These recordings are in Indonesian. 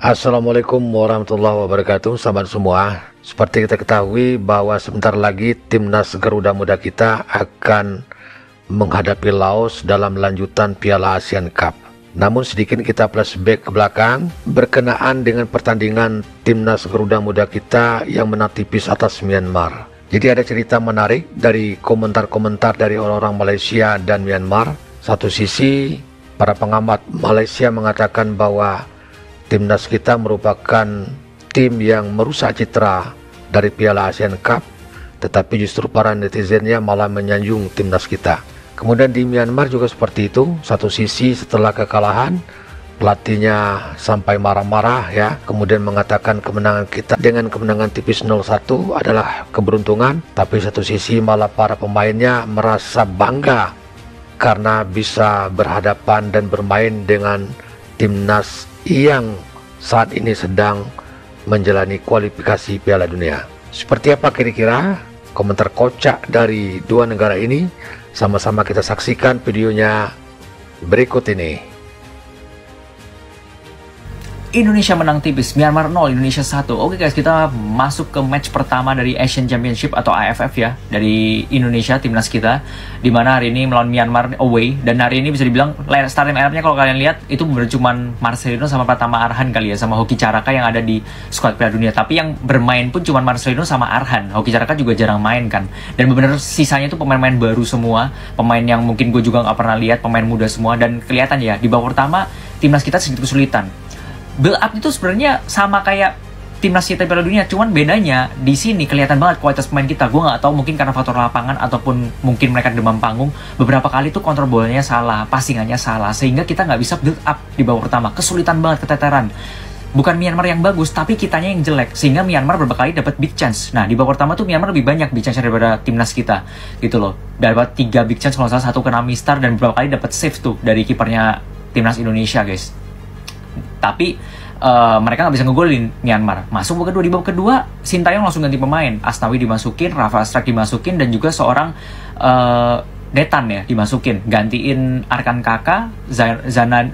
Assalamualaikum warahmatullahi wabarakatuh, sahabat semua. Seperti kita ketahui bahwa sebentar lagi timnas Garuda Muda kita akan menghadapi Laos dalam lanjutan Piala ASEAN Cup. Namun sedikit kita flashback ke belakang berkenaan dengan pertandingan timnas Garuda Muda kita yang menang tipis atas Myanmar. Jadi ada cerita menarik dari komentar-komentar dari orang-orang Malaysia dan Myanmar. Satu sisi para pengamat Malaysia mengatakan bahwa timnas kita merupakan tim yang merusak citra dari Piala ASEAN Cup, tetapi justru para netizennya malah menyanjung timnas kita. Kemudian di Myanmar juga seperti itu. Satu sisi setelah kekalahan, pelatihnya sampai marah-marah ya, kemudian mengatakan kemenangan kita dengan kemenangan tipis 0-1 adalah keberuntungan, tapi satu sisi malah para pemainnya merasa bangga karena bisa berhadapan dan bermain dengan timnas yang saat ini sedang menjalani kualifikasi Piala Dunia. Seperti apa kira-kira komentar kocak dari dua negara ini? Sama-sama kita saksikan videonya berikut ini. Indonesia menang tipis, Myanmar 0, Indonesia 1. Oke guys, kita masuk ke match pertama dari Asian Championship atau AFF ya, dari Indonesia, timnas kita, dimana hari ini melawan Myanmar away. Dan hari ini bisa dibilang starting line-up-nya kalau kalian lihat itu bener cuman Marcelino sama Pratama Arhan kali ya, sama Hoki Caraka yang ada di squad Piala Dunia. Tapi yang bermain pun cuman Marcelino sama Arhan. Hoki Caraka juga jarang main kan. Dan bener-bener sisanya itu pemain-pemain baru semua, pemain yang mungkin gue juga nggak pernah lihat, pemain muda semua. Dan kelihatan ya di babak pertama timnas kita sedikit kesulitan. Build up itu sebenarnya sama kayak timnas kita Piala Dunia, cuman bedanya di sini kelihatan banget kualitas pemain kita. Gue nggak tahu, mungkin karena faktor lapangan ataupun mungkin mereka demam panggung. Beberapa kali tuh kontrol bolanya salah, passingannya salah, sehingga kita nggak bisa build up di babak pertama. Kesulitan banget, keteteran. Bukan Myanmar yang bagus, tapi kitanya yang jelek, sehingga Myanmar beberapa kali dapat big chance. Nah di babak pertama tuh Myanmar lebih banyak big chance daripada timnas kita, gitu loh. Dapat 3 big chance, kalau salah 1 kena mistar, dan beberapa kali dapat save tuh dari kipernya timnas Indonesia guys. Tapi mereka nggak bisa ngegolin Myanmar. Masuk babak kedua, di babak kedua Sintayong langsung ganti pemain. Asnawi dimasukin, Rafa Astrak dimasukin, dan juga seorang Detan ya dimasukin, gantiin Arkan Kaka,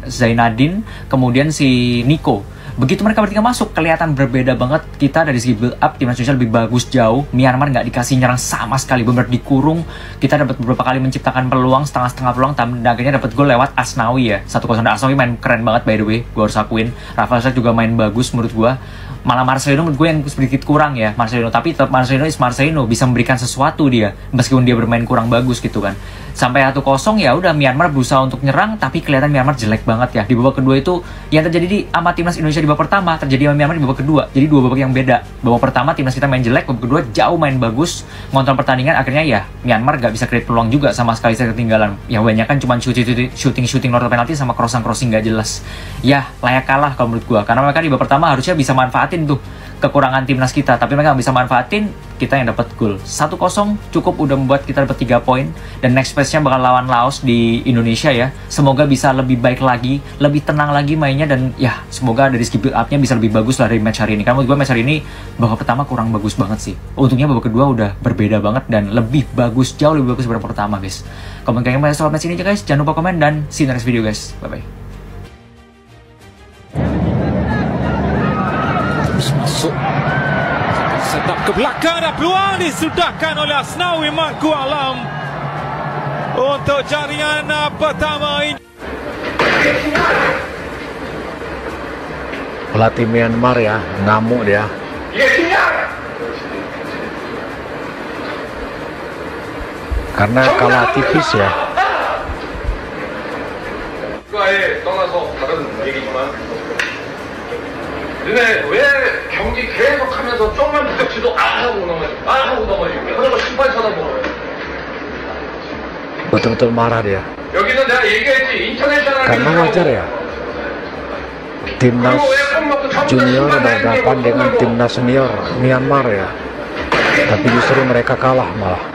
Zainadin, kemudian si Nico. Begitu mereka bertiga masuk, kelihatan berbeda banget. Kita dari segi build up, timnas Indonesia lebih bagus jauh. Myanmar nggak dikasih nyerang sama sekali, benar dikurung. Kita dapat beberapa kali menciptakan peluang, setengah-setengah peluang, dan akhirnya dapat gol lewat Asnawi ya. 1-0. Asnawi main keren banget by the way, gue harus akuin. Rafa Astrak juga main bagus menurut gue. Malah Marcelino menurut gue yang sedikit kurang ya, Marcelino. Tapi tetap Marcelino bisa memberikan sesuatu dia, meskipun dia bermain kurang bagus gitu kan. Sampai 1-0 ya udah, Myanmar berusaha untuk nyerang, tapi kelihatan Myanmar jelek banget ya. Di babak kedua itu yang terjadi di sama timnas Indonesia di babak pertama terjadi sama Myanmar di babak kedua. Jadi dua babak yang beda. Babak pertama timnas kita main jelek, babak kedua jauh main bagus, ngontrol pertandingan. Akhirnya ya Myanmar gak bisa create peluang juga, sama sekali saya ketinggalan. Yang banyak kan cuma shooting normal penalti sama crossing gak jelas. Ya layak kalah kalau menurut gua, karena mereka di babak pertama harusnya bisa manfaatin tuh kekurangan timnas kita, tapi mereka nggak bisa manfaatin, kita yang dapat gol. 1-0 cukup udah membuat kita dapat 3 poin, dan next match-nya bakal lawan Laos di Indonesia ya. Semoga bisa lebih baik lagi, lebih tenang lagi mainnya, dan ya semoga dari segi build up-nya bisa lebih bagus lah dari match hari ini. Karena menurut gue match hari ini babak pertama kurang bagus banget sih. Untungnya babak kedua udah berbeda banget dan lebih bagus, jauh lebih bagus daripada pertama guys. Komen kalian soal match ini aja guys, jangan lupa komen, dan see you next video guys. Bye bye. Masuk sedap ke belakang, dan peluang disudahkan oleh Asnawi Mangku Alam untuk jaringan pertama ini. Pelatih Myanmar ya, ngamuk dia. Karena kalah tipis ya. 근데 왜 경기 계속하면서 좀만 부닥치도 하고 넘어지고 그러고 심판 쳐다보고 Betul-betul marah dia. 여기는 내가 얘기했지, 인터내셔널 Karena wajar ya, timnas junior berhadapan dengan timnas senior Myanmar ya, tapi justru mereka kalah malah.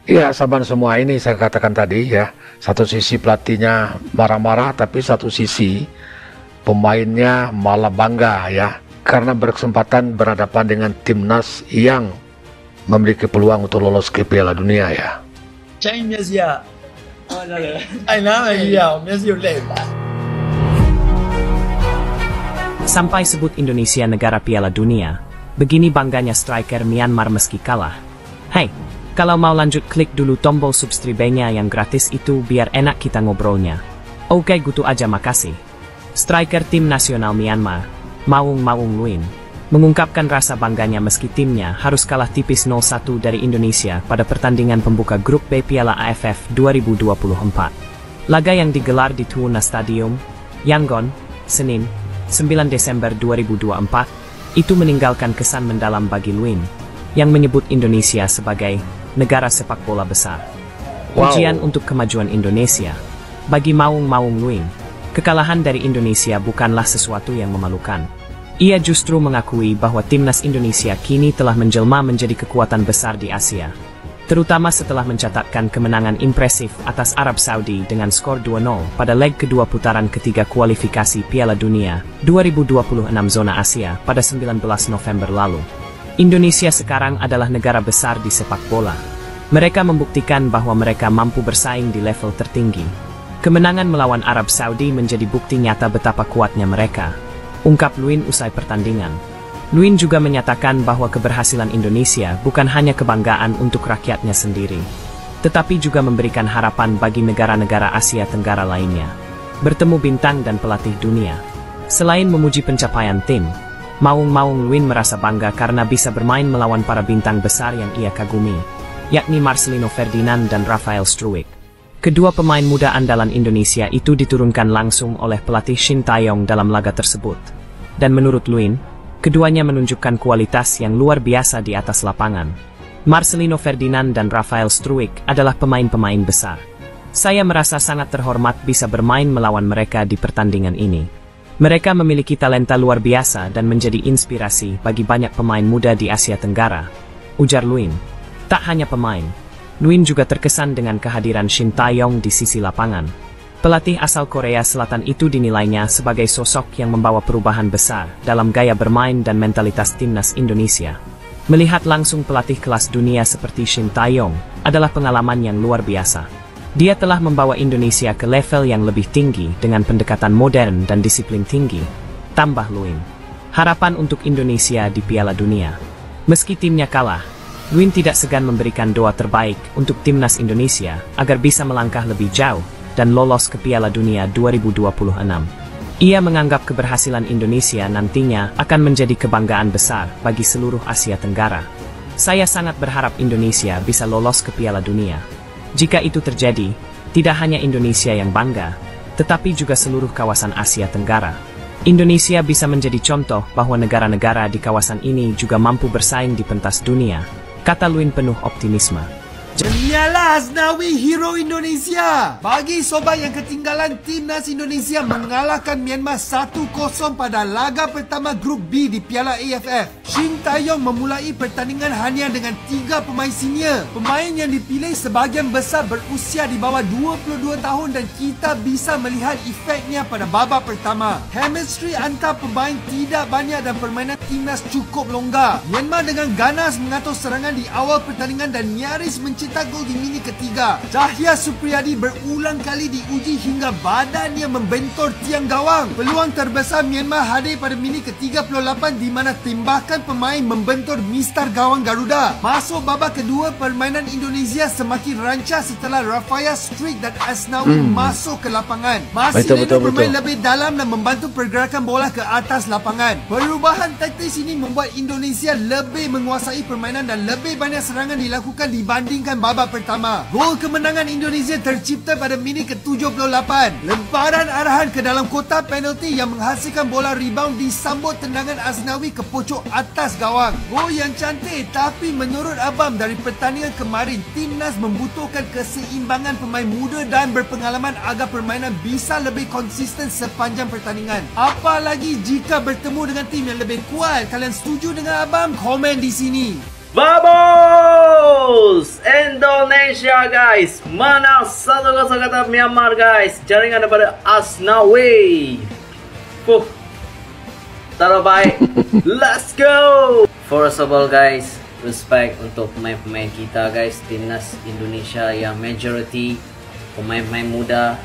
Iya, sahabat semua, ini saya katakan tadi ya, satu sisi pelatihnya marah-marah, tapi satu sisi pemainnya malah bangga ya, karena berkesempatan berhadapan dengan timnas yang memiliki peluang untuk lolos ke Piala Dunia ya. Sampai sebut Indonesia negara Piala Dunia, begini bangganya striker Myanmar meski kalah. Hai, kalau mau lanjut klik dulu tombol subscribe-nya yang gratis itu biar enak kita ngobrolnya. Oke gitu aja, makasih. Striker tim nasional Myanmar, Maung Luin, mengungkapkan rasa bangganya meski timnya harus kalah tipis 0-1 dari Indonesia pada pertandingan pembuka grup B Piala AFF 2024. Laga yang digelar di Tuna Stadium, Yangon, Senin, 9 Desember 2024, itu meninggalkan kesan mendalam bagi Luin, yang menyebut Indonesia sebagai negara sepak bola besar. Ujian untuk kemajuan Indonesia. Bagi Maung Luin, kekalahan dari Indonesia bukanlah sesuatu yang memalukan. Ia justru mengakui bahwa timnas Indonesia kini telah menjelma menjadi kekuatan besar di Asia, terutama setelah mencatatkan kemenangan impresif atas Arab Saudi dengan skor 2-0 pada leg kedua putaran ketiga kualifikasi Piala Dunia 2026 zona Asia pada 19 November lalu. Indonesia sekarang adalah negara besar di sepak bola. Mereka membuktikan bahwa mereka mampu bersaing di level tertinggi. Kemenangan melawan Arab Saudi menjadi bukti nyata betapa kuatnya mereka, ungkap Luin usai pertandingan. Luin juga menyatakan bahwa keberhasilan Indonesia bukan hanya kebanggaan untuk rakyatnya sendiri, tetapi juga memberikan harapan bagi negara-negara Asia Tenggara lainnya, bertemu bintang dan pelatih dunia. Selain memuji pencapaian tim, Maung Luin merasa bangga karena bisa bermain melawan para bintang besar yang ia kagumi, yakni Marcelino Ferdinand dan Rafael Struwik. Kedua pemain muda andalan Indonesia itu diturunkan langsung oleh pelatih Shin Tae-yong dalam laga tersebut. Dan menurut Luin, keduanya menunjukkan kualitas yang luar biasa di atas lapangan. Marcelino Ferdinand dan Rafael Struwik adalah pemain-pemain besar. Saya merasa sangat terhormat bisa bermain melawan mereka di pertandingan ini. Mereka memiliki talenta luar biasa dan menjadi inspirasi bagi banyak pemain muda di Asia Tenggara, ujar Luin. Tak hanya pemain, Luin juga terkesan dengan kehadiran Shin Tae-yong di sisi lapangan. Pelatih asal Korea Selatan itu dinilainya sebagai sosok yang membawa perubahan besar dalam gaya bermain dan mentalitas timnas Indonesia. Melihat langsung pelatih kelas dunia seperti Shin Tae-yong adalah pengalaman yang luar biasa. Dia telah membawa Indonesia ke level yang lebih tinggi dengan pendekatan modern dan disiplin tinggi, tambah Luin. Harapan untuk Indonesia di Piala Dunia. Meski timnya kalah, Luin tidak segan memberikan doa terbaik untuk timnas Indonesia agar bisa melangkah lebih jauh dan lolos ke Piala Dunia 2026. Ia menganggap keberhasilan Indonesia nantinya akan menjadi kebanggaan besar bagi seluruh Asia Tenggara. Saya sangat berharap Indonesia bisa lolos ke Piala Dunia. Jika itu terjadi, tidak hanya Indonesia yang bangga, tetapi juga seluruh kawasan Asia Tenggara. Indonesia bisa menjadi contoh bahwa negara-negara di kawasan ini juga mampu bersaing di pentas dunia, kata Luin penuh optimisme. Jenialah Asnawi, hero Indonesia. Bagi sobat yang ketinggalan, timnas Indonesia mengalahkan Myanmar 1-0 pada laga pertama grup B di Piala AFF. Shin Tae-yong memulai pertandingan hanya dengan 3 pemain senior. Pemain yang dipilih sebahagian besar berusia di bawah 22 tahun dan kita bisa melihat efeknya pada babak pertama. Chemistry antar pemain tidak banyak dan permainan timnas cukup longgar. Myanmar dengan ganas mengatur serangan di awal pertandingan dan nyaris mencetak gol di minit ketiga. Cahya Supriyadi berulang kali diuji hingga badannya membentur tiang gawang. Peluang terbesar Myanmar hadir pada minit ke-38 di mana tembakan pemain membentur mistar gawang Garuda. Masuk babak kedua, permainan Indonesia semakin rancak setelah Rafael Struwik dan Asnawi masuk ke lapangan. Marcelino bermain lebih dalam dan membantu pergerakan bola ke atas lapangan. Perubahan taktis ini membuat Indonesia lebih menguasai permainan dan lebih banyak serangan dilakukan dibandingkan babak pertama. Gol kemenangan Indonesia tercipta pada minit ke-78. Lemparan arahan ke dalam kotak penalti yang menghasilkan bola rebound disambut tendangan Asnawi ke pojok atas gawang. Gol yang cantik, tapi menurut Abam dari pertandingan kemarin, timnas membutuhkan keseimbangan pemain muda dan berpengalaman agar permainan bisa lebih konsisten sepanjang pertandingan. Apalagi jika bertemu dengan tim yang lebih kuat. Kalian setuju dengan Abam? Komen di sini. Vamos! Indonesia guys, menang 1-0 kata Myanmar guys. Jaringan daripada Asnawi. Terbaik. Let's go. First of all guys, respect untuk pemain-pemain kita guys, timnas Indonesia yang majority pemain-pemain muda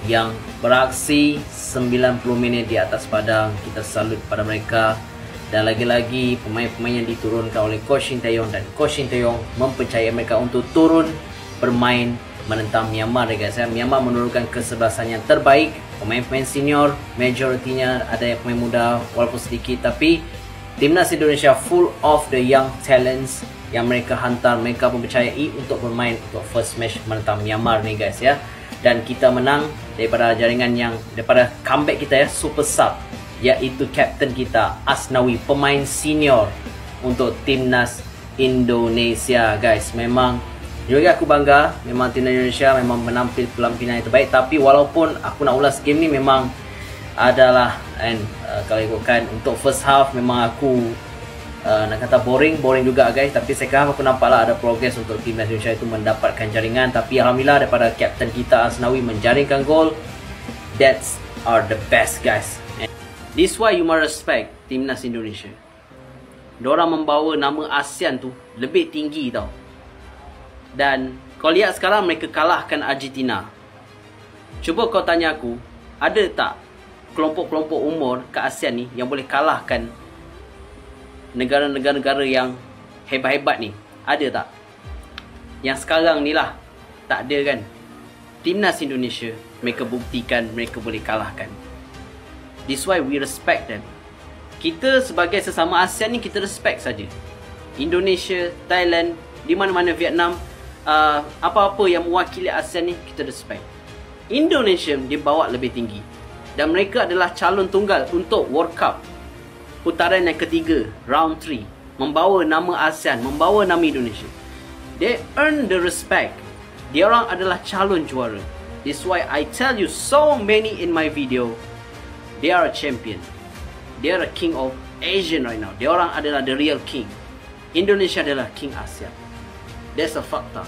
yang beraksi 90 minit di atas padang. Kita salut pada mereka. Dan lagi-lagi pemain-pemain yang diturunkan oleh Coach Shin Tae-yong, dan Coach Shin Tae-yong mempercayai mereka untuk turun bermain menentang Myanmar ya guys ya. Myanmar menurunkan kesebelasan yang terbaik. Pemain-pemain senior, majoritinya ada yang pemain muda walaupun sedikit, tapi timnas Indonesia full of the young talents yang mereka hantar. Mereka mempercayai untuk bermain untuk first match menentang Myanmar ni guys ya. Dan kita menang daripada jaringan yang, daripada comeback kita ya, super sub, iaitu kapten kita Asnawi, pemain senior untuk timnas Indonesia guys. Memang juga aku bangga, memang timnas Indonesia memang menampil penampilan yang terbaik. Tapi walaupun aku nak ulas game ni memang adalah kalau ikutkan untuk first half memang aku nak kata boring juga guys. Tapi second half aku nampaklah ada progress untuk timnas Indonesia itu mendapatkan jaringan. Tapi alhamdulillah daripada kapten kita Asnawi menjaringkan gol. That's are the best guys. This why you must respect timnas Indonesia. Diorang membawa nama ASEAN tu lebih tinggi tau. Dan kau lihat sekarang mereka kalahkan Argentina. Cuba kau tanya aku, ada tak kelompok-kelompok umur ke ASEAN ni yang boleh kalahkan negara-negara yang hebat-hebat ni? Ada tak? Yang sekarang ni lah, tak ada kan? Timnas Indonesia, mereka buktikan mereka boleh kalahkan. This why we respect them. Kita sebagai sesama ASEAN ni, kita respect saja. Indonesia, Thailand, di mana-mana, Vietnam, apa-apa yang mewakili ASEAN ni, kita respect. Indonesia dia bawa lebih tinggi. Dan mereka adalah calon tunggal untuk World Cup putaran yang ketiga, round 3. Membawa nama ASEAN, membawa nama Indonesia. They earn the respect. Dia orang adalah calon juara. This why I tell you so many in my video, they are a champion. They are a king of Asian right now. Dia orang adalah the real king. Indonesia adalah king ASEAN. That's a fakta.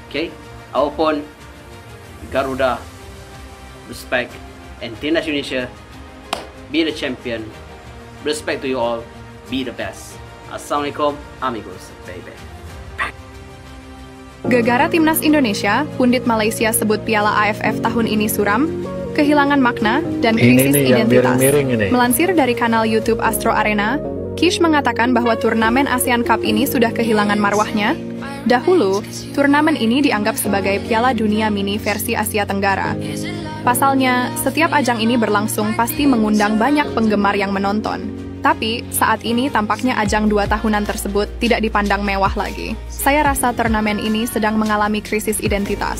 Okay? Walaupun Garuda respect and timnas Indonesia be the champion. Respect to you all. Be the best. Assalamualaikum amigos. Baby. Gegara timnas Indonesia, pundit Malaysia sebut Piala AFF tahun ini suram, kehilangan makna, dan krisis identitas. Melansir dari kanal YouTube Astro Arena, Kish mengatakan bahwa turnamen ASEAN Cup ini sudah kehilangan marwahnya. Dahulu, turnamen ini dianggap sebagai Piala Dunia Mini versi Asia Tenggara. Pasalnya, setiap ajang ini berlangsung pasti mengundang banyak penggemar yang menonton. Tapi, saat ini tampaknya ajang 2 tahunan tersebut tidak dipandang mewah lagi. Saya rasa turnamen ini sedang mengalami krisis identitas.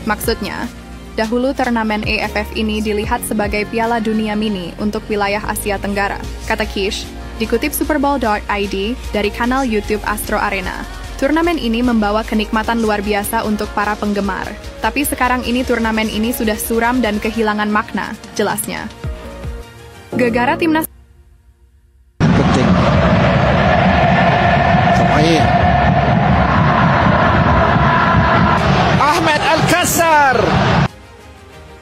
Maksudnya, dahulu turnamen AFF ini dilihat sebagai Piala Dunia Mini untuk wilayah Asia Tenggara, kata Kish, dikutip superbowl.id dari kanal YouTube Astro Arena. Turnamen ini membawa kenikmatan luar biasa untuk para penggemar. Tapi sekarang ini turnamen ini sudah suram dan kehilangan makna, jelasnya. Gegara timnas Ahmed Al-Kassar.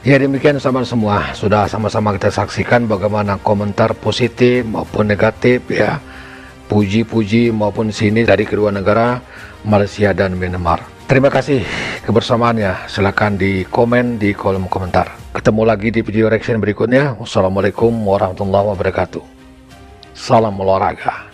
Ya, demikian sahabat semua, sudah sama-sama kita saksikan bagaimana komentar positif maupun negatif ya, puji-puji maupun sini dari kedua negara Malaysia dan Myanmar. Terima kasih kebersamaannya. Silakan di komen di kolom komentar. Ketemu lagi di video reaction berikutnya. Wassalamualaikum warahmatullahi wabarakatuh. Salam olahraga.